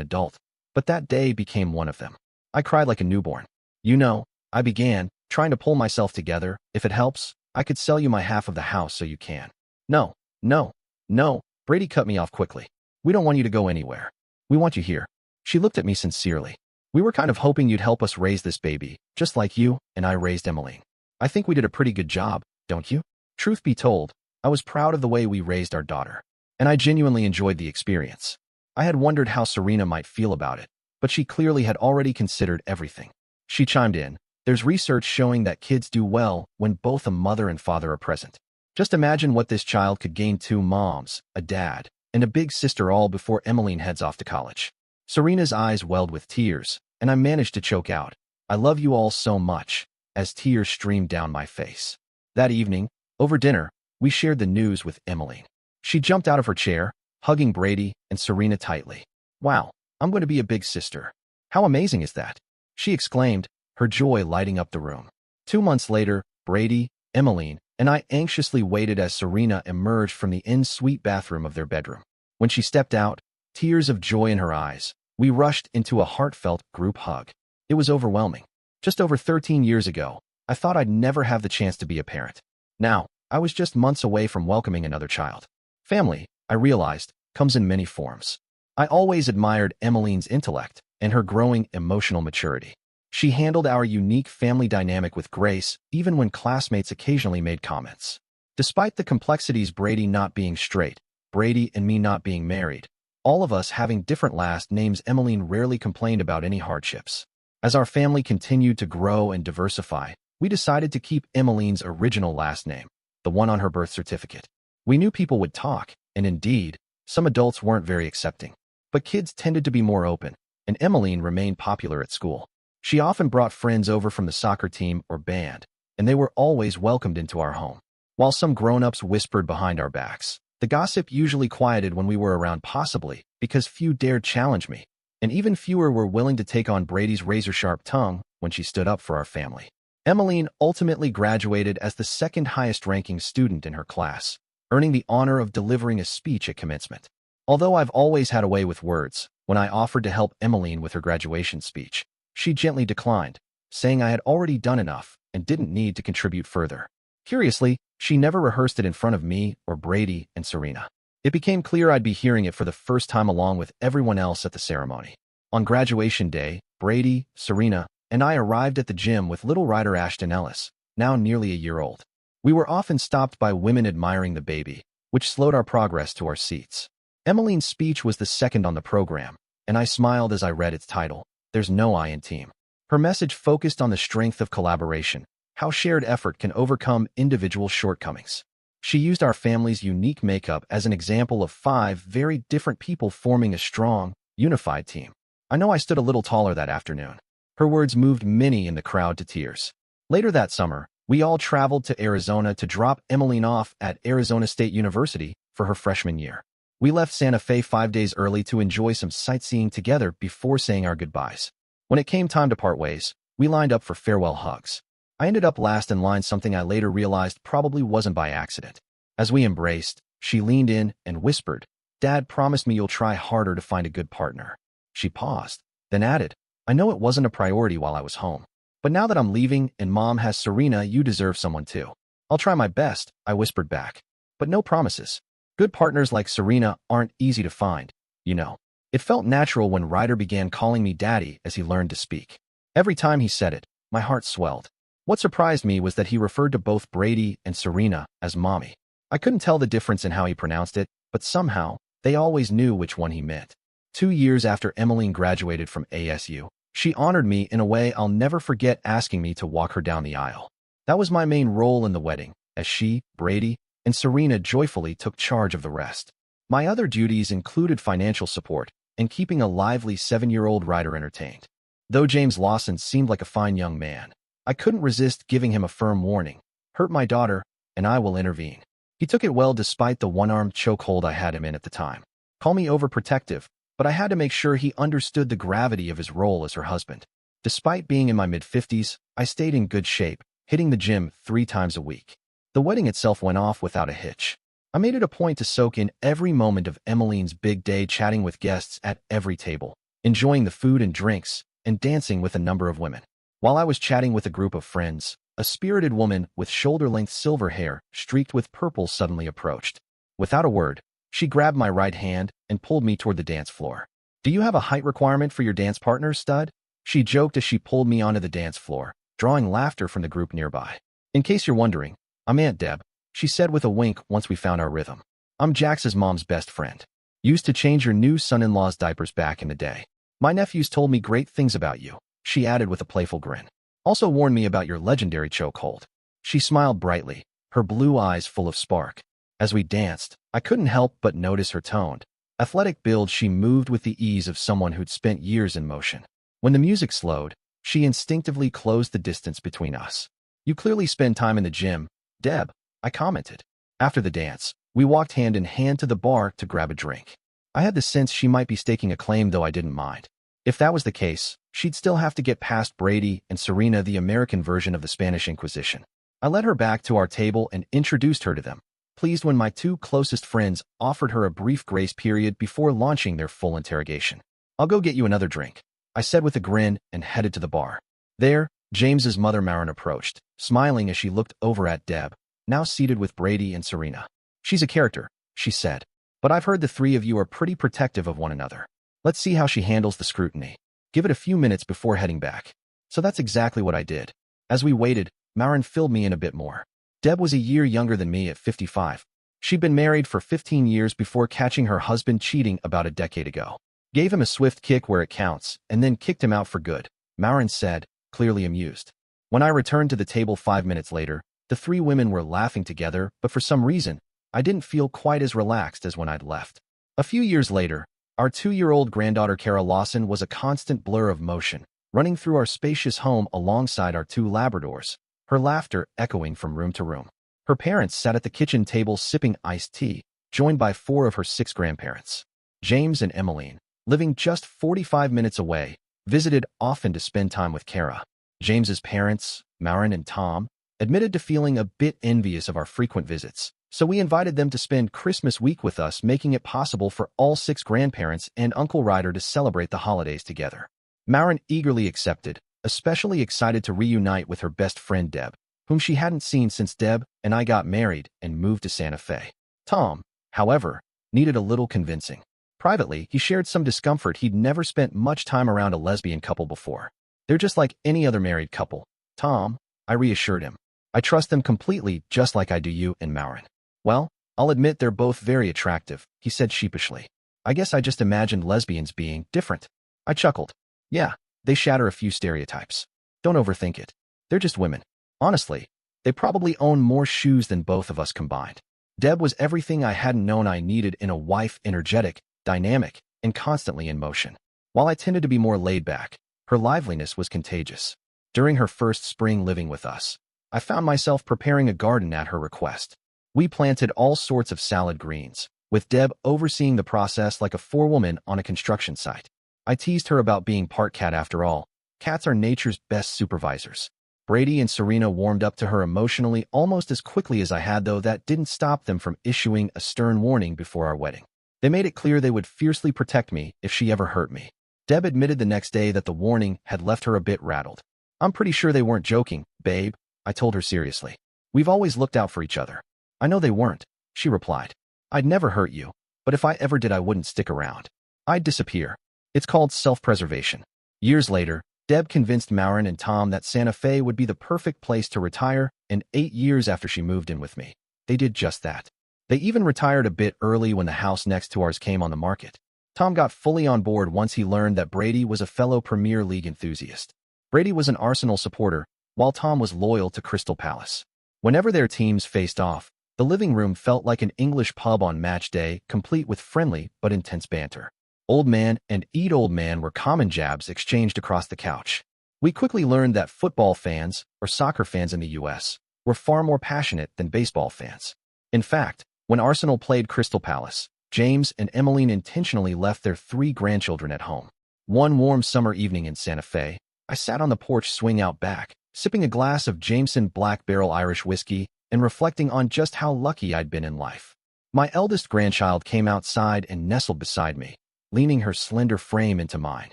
adult, but that day became one of them. I cried like a newborn. You know, I began, trying to pull myself together. If it helps, I could sell you my half of the house so you can. No, no, no, Brady cut me off quickly. We don't want you to go anywhere. We want you here. She looked at me sincerely. We were kind of hoping you'd help us raise this baby, just like you and I raised Emmeline. I think we did a pretty good job, don't you? Truth be told, I was proud of the way we raised our daughter, and I genuinely enjoyed the experience. I had wondered how Serena might feel about it, but she clearly had already considered everything. She chimed in, there's research showing that kids do well when both a mother and father are present. Just imagine what this child could gain: two moms, a dad, and a big sister all before Emmeline heads off to college. Serena's eyes welled with tears, and I managed to choke out, I love you all so much, as tears streamed down my face. That evening, over dinner, we shared the news with Emmeline. She jumped out of her chair, hugging Brady and Serena tightly. Wow, I'm going to be a big sister. How amazing is that? She exclaimed, her joy lighting up the room. 2 months later, Brady, Emmeline, and I anxiously waited as Serena emerged from the en-suite bathroom of their bedroom. When she stepped out, tears of joy in her eyes, we rushed into a heartfelt group hug. It was overwhelming. Just over 13 years ago, I thought I'd never have the chance to be a parent. Now, I was just months away from welcoming another child. Family, I realized, comes in many forms. I always admired Emmeline's intellect and her growing emotional maturity. She handled our unique family dynamic with grace, even when classmates occasionally made comments. Despite the complexities, Brady not being straight, Brady and me not being married, all of us having different last names, Emmeline rarely complained about any hardships. As our family continued to grow and diversify, we decided to keep Emmeline's original last name, the one on her birth certificate. We knew people would talk, and indeed, some adults weren't very accepting. But kids tended to be more open, and Emmeline remained popular at school. She often brought friends over from the soccer team or band, and they were always welcomed into our home. While some grown-ups whispered behind our backs, the gossip usually quieted when we were around, possibly because few dared challenge me, and even fewer were willing to take on Brady's razor-sharp tongue when she stood up for our family. Emmeline ultimately graduated as the second highest-ranking student in her class, earning the honor of delivering a speech at commencement. Although I've always had a way with words, when I offered to help Emmeline with her graduation speech, she gently declined, saying I had already done enough and didn't need to contribute further. Curiously, she never rehearsed it in front of me or Brady and Serena. It became clear I'd be hearing it for the first time along with everyone else at the ceremony. On graduation day, Brady, Serena, and I arrived at the gym with little Ryder Ashton Ellis, now nearly a year old. We were often stopped by women admiring the baby, which slowed our progress to our seats. Emmeline's speech was the second on the program, and I smiled as I read its title, There's No I in Team. Her message focused on the strength of collaboration, how shared effort can overcome individual shortcomings. She used our family's unique makeup as an example of 5 very different people forming a strong, unified team. I know I stood a little taller that afternoon. Her words moved many in the crowd to tears. Later that summer, we all traveled to Arizona to drop Emmeline off at Arizona State University for her freshman year. We left Santa Fe 5 days early to enjoy some sightseeing together before saying our goodbyes. When it came time to part ways, we lined up for farewell hugs. I ended up last in line, something I later realized probably wasn't by accident. As we embraced, she leaned in and whispered, "Dad promised me you'll try harder to find a good partner." She paused, then added, "I know it wasn't a priority while I was home. But now that I'm leaving and Mom has Serena, you deserve someone too." "I'll try my best," I whispered back. "But no promises. Good partners like Serena aren't easy to find, you know." It felt natural when Ryder began calling me Daddy as he learned to speak. Every time he said it, my heart swelled. What surprised me was that he referred to both Brady and Serena as Mommy. I couldn't tell the difference in how he pronounced it, but somehow, they always knew which one he meant. 2 years after Emmeline graduated from ASU, she honored me in a way I'll never forget, asking me to walk her down the aisle. That was my main role in the wedding, as she, Brady, and Serena joyfully took charge of the rest. My other duties included financial support and keeping a lively 7-year-old Ryder entertained. Though James Lawson seemed like a fine young man, I couldn't resist giving him a firm warning. "Hurt my daughter, and I will intervene." He took it well despite the one-armed chokehold I had him in at the time. Call me overprotective, but I had to make sure he understood the gravity of his role as her husband. Despite being in my mid-50s, I stayed in good shape, hitting the gym 3 times a week. The wedding itself went off without a hitch. I made it a point to soak in every moment of Emmeline's big day, chatting with guests at every table, enjoying the food and drinks, and dancing with a number of women. While I was chatting with a group of friends, a spirited woman with shoulder-length silver hair streaked with purple suddenly approached. Without a word, she grabbed my right hand and pulled me toward the dance floor. "Do you have a height requirement for your dance partner, stud?" she joked as she pulled me onto the dance floor, drawing laughter from the group nearby. "In case you're wondering, I'm Aunt Deb," she said with a wink once we found our rhythm. "I'm Jax's mom's best friend. Used to change your new son-in-law's diapers back in the day. My nephews told me great things about you," she added with a playful grin. "Also warned me about your legendary chokehold." She smiled brightly, her blue eyes full of spark. As we danced, I couldn't help but notice her toned, athletic build. She moved with the ease of someone who'd spent years in motion. When the music slowed, she instinctively closed the distance between us. "You clearly spend time in the gym, Deb," I commented. After the dance, we walked hand in hand to the bar to grab a drink. I had the sense she might be staking a claim, though I didn't mind. If that was the case, she'd still have to get past Brady and Serena, the American version of the Spanish Inquisition. I led her back to our table and introduced her to them, pleased when my 2 closest friends offered her a brief grace period before launching their full interrogation. "I'll go get you another drink," I said with a grin and headed to the bar. There, James's mother Marin approached, smiling as she looked over at Deb, now seated with Brady and Serena. "She's a character," she said. But I've heard the three of you are pretty protective of one another. Let's see how she handles the scrutiny. Give it a few minutes before heading back. So that's exactly what I did. As we waited, Maren filled me in a bit more. Deb was a year younger than me at 55. She'd been married for 15 years before catching her husband cheating about a decade ago. Gave him a swift kick where it counts, and then kicked him out for good, Maren said, clearly amused. When I returned to the table 5 minutes later, the three women were laughing together, but for some reason, I didn't feel quite as relaxed as when I'd left. A few years later, our 2-year-old granddaughter Kara Lawson was a constant blur of motion, running through our spacious home alongside our 2 Labradors, her laughter echoing from room to room. Her parents sat at the kitchen table sipping iced tea, joined by 4 of her 6 grandparents. James and Emmeline, living just 45 minutes away, visited often to spend time with Kara. James's parents, Maren and Tom, admitted to feeling a bit envious of our frequent visits, so we invited them to spend Christmas week with us, making it possible for all 6 grandparents and Uncle Ryder to celebrate the holidays together. Maren eagerly accepted, especially excited to reunite with her best friend Deb, whom she hadn't seen since Deb and I got married and moved to Santa Fe. Tom, however, needed a little convincing. Privately, he shared some discomfort. He'd never spent much time around a lesbian couple before. They're just like any other married couple, Tom, I reassured him. I trust them completely, just like I do you and Maren. Well, I'll admit they're both very attractive, he said sheepishly. I guess I just imagined lesbians being different. I chuckled. Yeah, they shatter a few stereotypes. Don't overthink it. They're just women. Honestly, they probably own more shoes than both of us combined. Deb was everything I hadn't known I needed in a wife: energetic, dynamic, and constantly in motion. While I tended to be more laid back, her liveliness was contagious. During her first spring living with us, I found myself preparing a garden at her request. We planted all sorts of salad greens, with Deb overseeing the process like a forewoman on a construction site. I teased her about being part cat after all. Cats are nature's best supervisors. Brady and Serena warmed up to her emotionally almost as quickly as I had, though that didn't stop them from issuing a stern warning before our wedding. They made it clear they would fiercely protect me if she ever hurt me. Deb admitted the next day that the warning had left her a bit rattled. I'm pretty sure they weren't joking, babe, I told her seriously. We've always looked out for each other. I know they weren't, she replied. I'd never hurt you, but if I ever did, I wouldn't stick around. I'd disappear. It's called self-preservation. Years later, Deb convinced Maren and Tom that Santa Fe would be the perfect place to retire, and 8 years after she moved in with me, they did just that. They even retired a bit early when the house next to ours came on the market. Tom got fully on board once he learned that Brady was a fellow Premier League enthusiast. Brady was an Arsenal supporter, while Tom was loyal to Crystal Palace. Whenever their teams faced off, the living room felt like an English pub on match day, complete with friendly but intense banter. Old man and eat old man were common jabs exchanged across the couch. We quickly learned that football fans, or soccer fans in the US, were far more passionate than baseball fans. In fact, when Arsenal played Crystal Palace, James and Emmeline intentionally left their 3 grandchildren at home. One warm summer evening in Santa Fe, I sat on the porch swing out back, sipping a glass of Jameson Black Barrel Irish whiskey and reflecting on just how lucky I'd been in life. My eldest grandchild came outside and nestled beside me, leaning her slender frame into mine.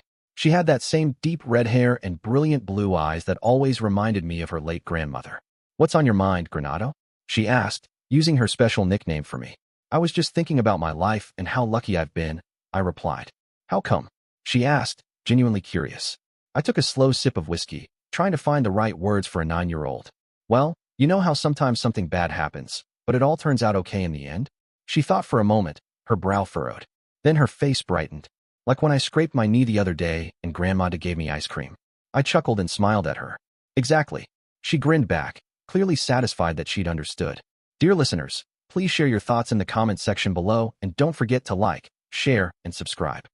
She had that same deep red hair and brilliant blue eyes that always reminded me of her late grandmother. What's on your mind, Granado? She asked, using her special nickname for me. I was just thinking about my life and how lucky I've been, I replied. How come? She asked, genuinely curious. I took a slow sip of whiskey, trying to find the right words for a 9-year-old. Well, you know how sometimes something bad happens, but it all turns out okay in the end? She thought for a moment, her brow furrowed. Then her face brightened, like when I scraped my knee the other day and Grandma gave me ice cream. I chuckled and smiled at her. Exactly. She grinned back, clearly satisfied that she'd understood. Dear listeners, please share your thoughts in the comments section below and don't forget to like, share, and subscribe.